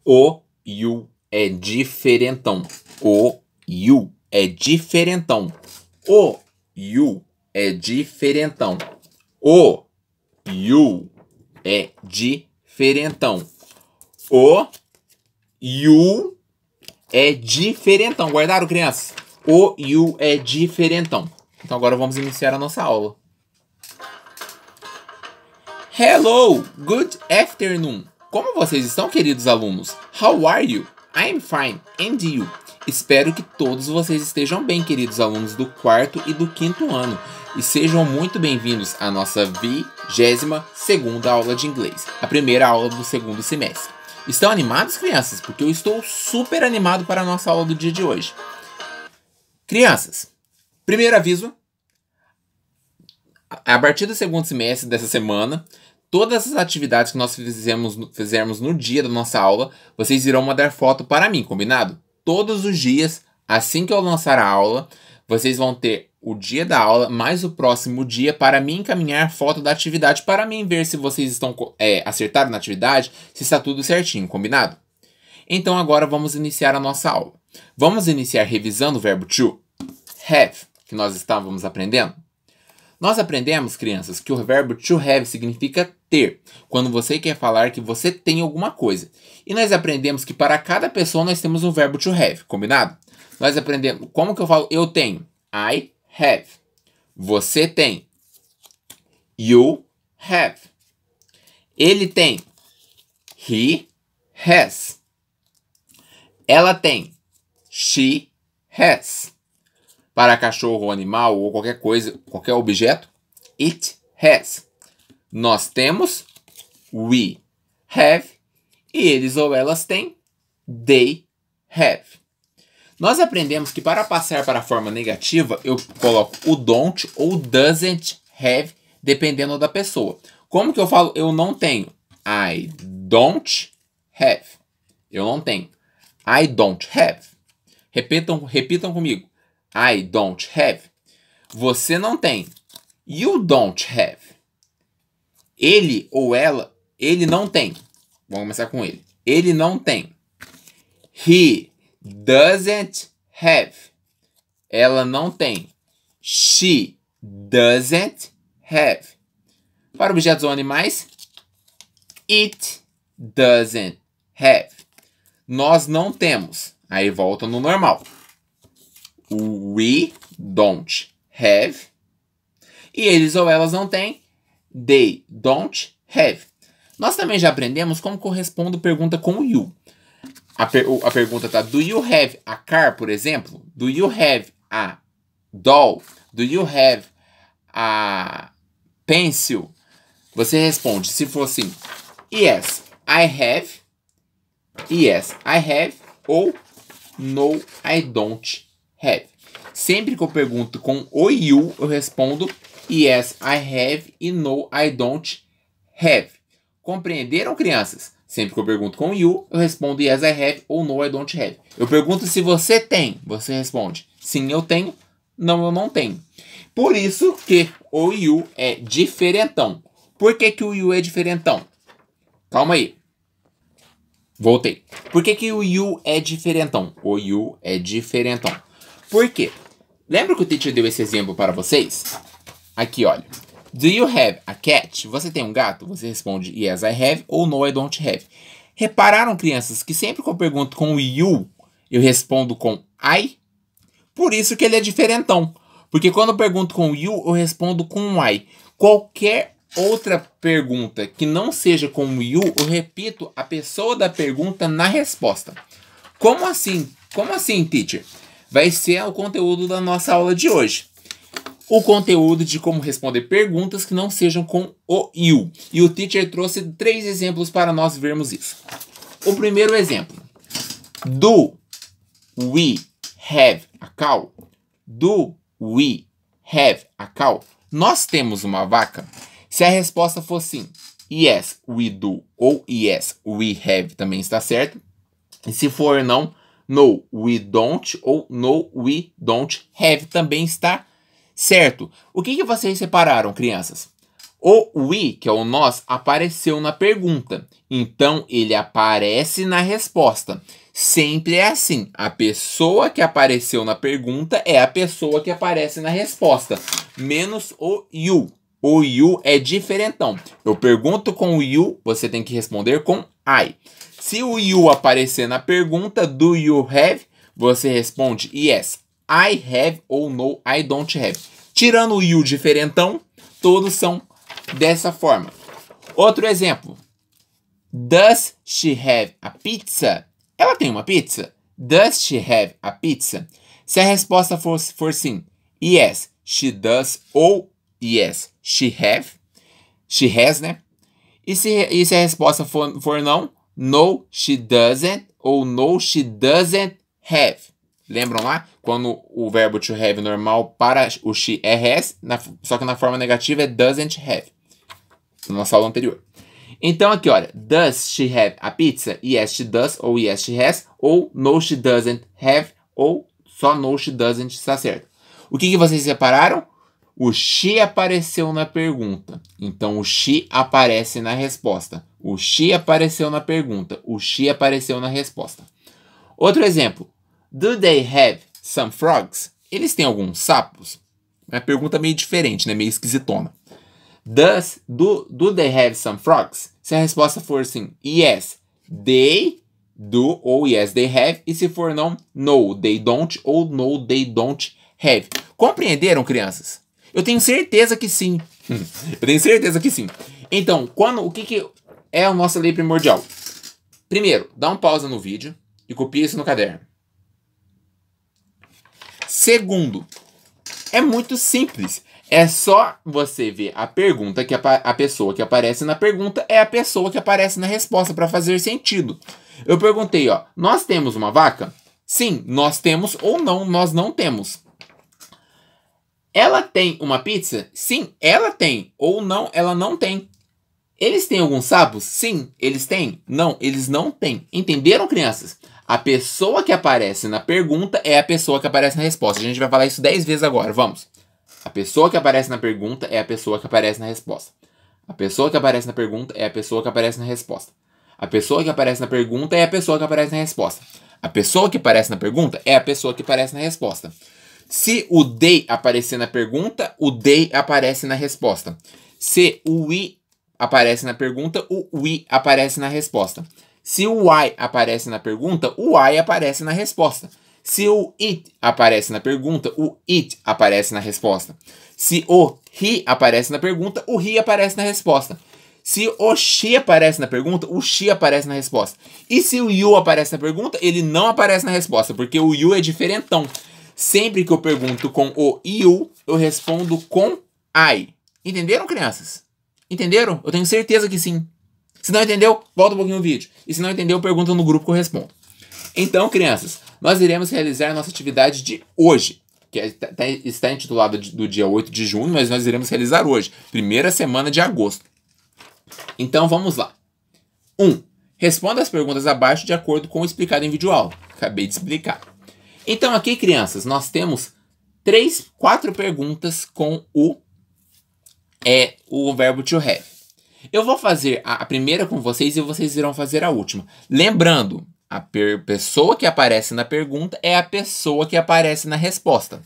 O, you é diferentão. O, you é diferentão. O, you é diferentão. O, you é diferentão. O, you é diferentão. Guardaram, crianças? O, you é diferentão. Então agora vamos iniciar a nossa aula. Hello, good afternoon. Como vocês estão, queridos alunos? How are you? I'm fine, and you? Espero que todos vocês estejam bem, queridos alunos do 4º e do 5º ano. E sejam muito bem-vindos à nossa 22ª aula de inglês, a primeira aula do 2º semestre. Estão animados, crianças? Porque eu estou super animado para a nossa aula do dia de hoje. Crianças, primeiro aviso. A partir do 2º semestre dessa semana, todas as atividades que nós fizermos no dia da nossa aula, vocês irão mandar foto para mim, combinado? Todos os dias, assim que eu lançar a aula, vocês vão ter o dia da aula, mais o próximo dia, para me encaminhar foto da atividade, para mim ver se vocês estão acertados na atividade, se está tudo certinho, combinado? Então agora vamos iniciar a nossa aula. Vamos iniciar revisando o verbo to have, que nós estávamos aprendendo. Nós aprendemos, crianças, que o verbo to have significa ter, quando você quer falar que você tem alguma coisa. E nós aprendemos que para cada pessoa nós temos um verbo to have, combinado? Nós aprendemos, como que eu falo eu tenho? I have. Você tem. You have. Ele tem. He has. Ela tem. She has. Para cachorro ou animal ou qualquer coisa, qualquer objeto, it has. Nós temos, we have, e eles ou elas têm, they have. Nós aprendemos que para passar para a forma negativa, eu coloco o don't ou doesn't have, dependendo da pessoa. Como que eu falo eu não tenho? I don't have. Eu não tenho. I don't have. Repitam comigo. I don't have. Você não tem. You don't have. Ele ou ela, ele não tem. Vamos começar com ele. Ele não tem. He doesn't have. Ela não tem. She doesn't have. Para objetos ou animais, it doesn't have. Nós não temos. Aí volta no normal. We don't have. E eles ou elas não têm. They don't have. Nós também já aprendemos como corresponde pergunta com you. A pergunta tá: do you have a car, por exemplo? Do you have a doll? Do you have a pencil? Você responde, se for assim, yes, I have. Yes, I have. Ou no, I don't have. Sempre que eu pergunto com o you, eu respondo yes, I have e no, I don't have. Compreenderam, crianças? Sempre que eu pergunto com you, eu respondo yes, I have ou no, I don't have. Eu pergunto se você tem, você responde sim, eu tenho, não, eu não tenho. Por isso que o you é diferentão. Por que o you é diferentão? Calma aí. Voltei. Por que o you é diferentão? O you é diferentão. Por quê? Lembra que o teacher deu esse exemplo para vocês? Aqui, olha. Do you have a cat? Você tem um gato? Você responde yes, I have ou no, I don't have. Repararam, crianças, que sempre que eu pergunto com o you, eu respondo com I? Por isso que ele é diferentão. Porque quando eu pergunto com o you, eu respondo com I. Qualquer outra pergunta que não seja com o you, eu repito a pessoa da pergunta na resposta. Como assim? Como assim, teacher? Vai ser o conteúdo da nossa aula de hoje. O conteúdo de como responder perguntas que não sejam com o you. E o teacher trouxe 3 exemplos para nós vermos isso. O primeiro exemplo. Do we have a cow? Do we have a cow? Nós temos uma vaca? Se a resposta for sim, yes, we do, ou yes, we have, também está certo. E se for não, no, we don't, ou no, we don't have, também está certo. O que vocês separaram, crianças? O we, que é o nós, apareceu na pergunta. Então, ele aparece na resposta. Sempre é assim. A pessoa que apareceu na pergunta é a pessoa que aparece na resposta. Menos o you. O you é diferentão. Eu pergunto com o you, você tem que responder com I. Se o you aparecer na pergunta, do you have, você responde yes, I have ou no, I don't have. Tirando o you diferentão, todos são dessa forma. Outro exemplo. Does she have a pizza? Ela tem uma pizza? Does she have a pizza? Se a resposta for sim, yes, she does ou yes, she has, né? E se a resposta for não, no, she doesn't ou no, she doesn't have. Lembram lá? Quando o verbo to have normal para o she é has, só que na forma negativa é doesn't have. Na nossa aula anterior. Então aqui, olha. Does she have a pizza? Yes, she does. Ou yes, she has. Ou no, she doesn't have. Ou só no, she doesn't está certo. O que vocês separaram? O she apareceu na pergunta. Então o she aparece na resposta. O she apareceu na pergunta. O she apareceu na resposta. Outro exemplo. Do they have some frogs? Eles têm alguns sapos? É uma pergunta meio diferente, né? Meio esquisitona. Do they have some frogs? Se a resposta for sim, yes, they do ou yes, they have. E se for não, no, they don't ou no, they don't have. Compreenderam, crianças? Eu tenho certeza que sim. Eu tenho certeza que sim. Então, o que é a nossa lei primordial? Primeiro, dá um pausa no vídeo e copia isso no caderno. Segundo, é muito simples. É só você ver a pergunta que a pessoa que aparece na pergunta é a pessoa que aparece na resposta para fazer sentido. Eu perguntei, ó, nós temos uma vaca? Sim, nós temos ou não, nós não temos. Ela tem uma pizza? Sim, ela tem ou não, ela não tem. Eles têm alguns sapos? Sim, eles têm. Não, eles não têm. Entenderam, crianças? A pessoa que aparece na pergunta é a pessoa que aparece na resposta. A gente vai falar isso 10 vezes agora, vamos. A pessoa que aparece na pergunta é a pessoa que aparece na resposta. A pessoa que aparece na pergunta é a pessoa que aparece na resposta. A pessoa que aparece na pergunta é a pessoa que aparece na resposta. A pessoa que aparece na pergunta é a pessoa que aparece na resposta. Se o they aparecer na pergunta, o they aparece na resposta. Se o we aparece na pergunta, o we aparece na resposta. Se o I aparece na pergunta, o I aparece na resposta. Se o it aparece na pergunta, o it aparece na resposta. Se o he aparece na pergunta, o he aparece na resposta. Se o she aparece na pergunta, o she aparece na resposta. E se o you aparece na pergunta, ele não aparece na resposta, porque o you é diferentão. Sempre que eu pergunto com o you, eu respondo com I. Entenderam, crianças? Entenderam? Eu tenho certeza que sim. Se não entendeu, volta um pouquinho no vídeo. E se não entendeu, pergunta no grupo que eu respondo. Então, crianças, nós iremos realizar a nossa atividade de hoje, que está intitulada do dia 8 de junho, mas nós iremos realizar hoje, primeira semana de agosto. Então, vamos lá. 1. Responda as perguntas abaixo de acordo com o explicado em videoaula. Acabei de explicar. Então, aqui, crianças, nós temos 4 perguntas com o verbo to have. Eu vou fazer a primeira com vocês e vocês irão fazer a última. Lembrando, a pessoa que aparece na pergunta é a pessoa que aparece na resposta.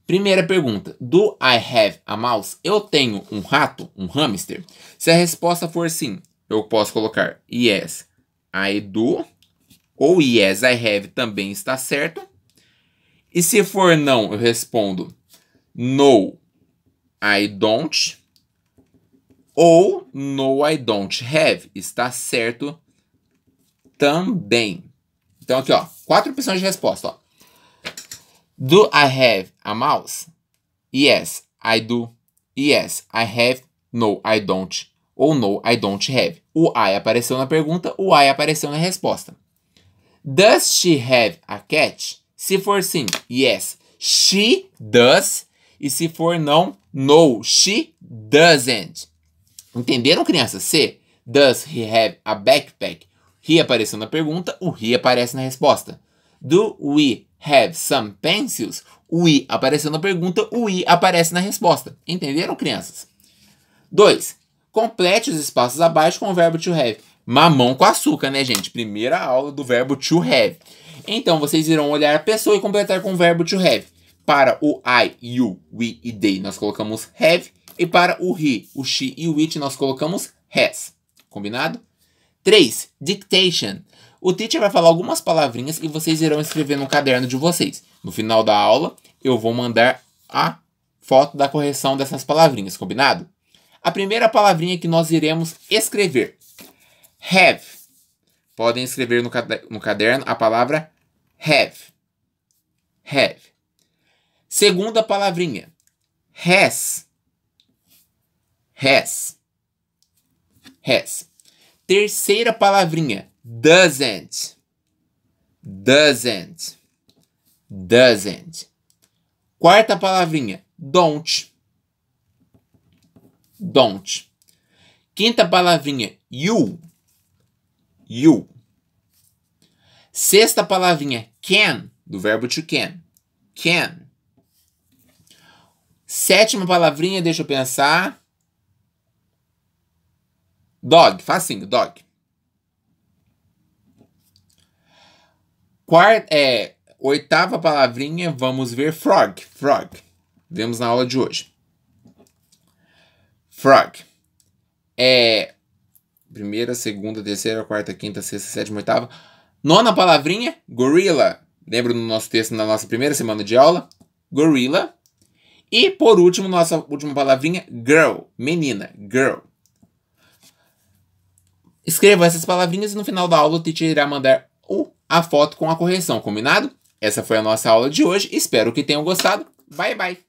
Primeira pergunta. Do I have a mouse? Eu tenho um rato, um hamster? Se a resposta for sim, eu posso colocar yes, I do. Ou yes, I have também está certo. E se for não, eu respondo no, I don't. Ou no, I don't have. Está certo também. Então aqui, ó, 4 opções de resposta, ó. Do I have a mouse? Yes, I do. Yes, I have. No, I don't. Ou no, I don't have. O I apareceu na pergunta, o I apareceu na resposta. Does she have a cat? Se for sim, yes, she does. E se for não, no, she doesn't. Entenderam, crianças? C. Does he have a backpack? He apareceu na pergunta, o he aparece na resposta. Do we have some pencils? O we apareceu na pergunta, o we aparece na resposta. Entenderam, crianças? 2. Complete os espaços abaixo com o verbo to have. Mamão com açúcar, né, gente? Primeira aula do verbo to have. Então, vocês irão olhar a pessoa e completar com o verbo to have. Para o I, you, we e they, nós colocamos have. E para o he, o she e o it, nós colocamos has. Combinado? 3. Dictation. O teacher vai falar algumas palavrinhas e vocês irão escrever no caderno de vocês. No final da aula, eu vou mandar a foto da correção dessas palavrinhas, combinado? A primeira palavrinha que nós iremos escrever. Have. Podem escrever no caderno a palavra have. Have. Segunda palavrinha. Has. Has. Has. Terceira palavrinha. Doesn't. Doesn't. Doesn't. Quarta palavrinha. Don't. Don't. Quinta palavrinha. You. You. Sexta palavrinha. Can. Do verbo to can. Can. Sétima palavrinha, deixa eu pensar. Dog. Facinho, dog. Oitava palavrinha, vamos ver frog. Frog. Vemos na aula de hoje. Frog. Primeira, segunda, terceira, quarta, quinta, sexta, sétima, oitava. Nona palavrinha, gorilla. Lembra no nosso texto, na nossa primeira semana de aula? Gorilla. E, por último, nossa última palavrinha, girl. Menina. Girl. Escreva essas palavrinhas e no final da aula o teacher irá mandar a foto com a correção, combinado? Essa foi a nossa aula de hoje. Espero que tenham gostado. Bye, bye.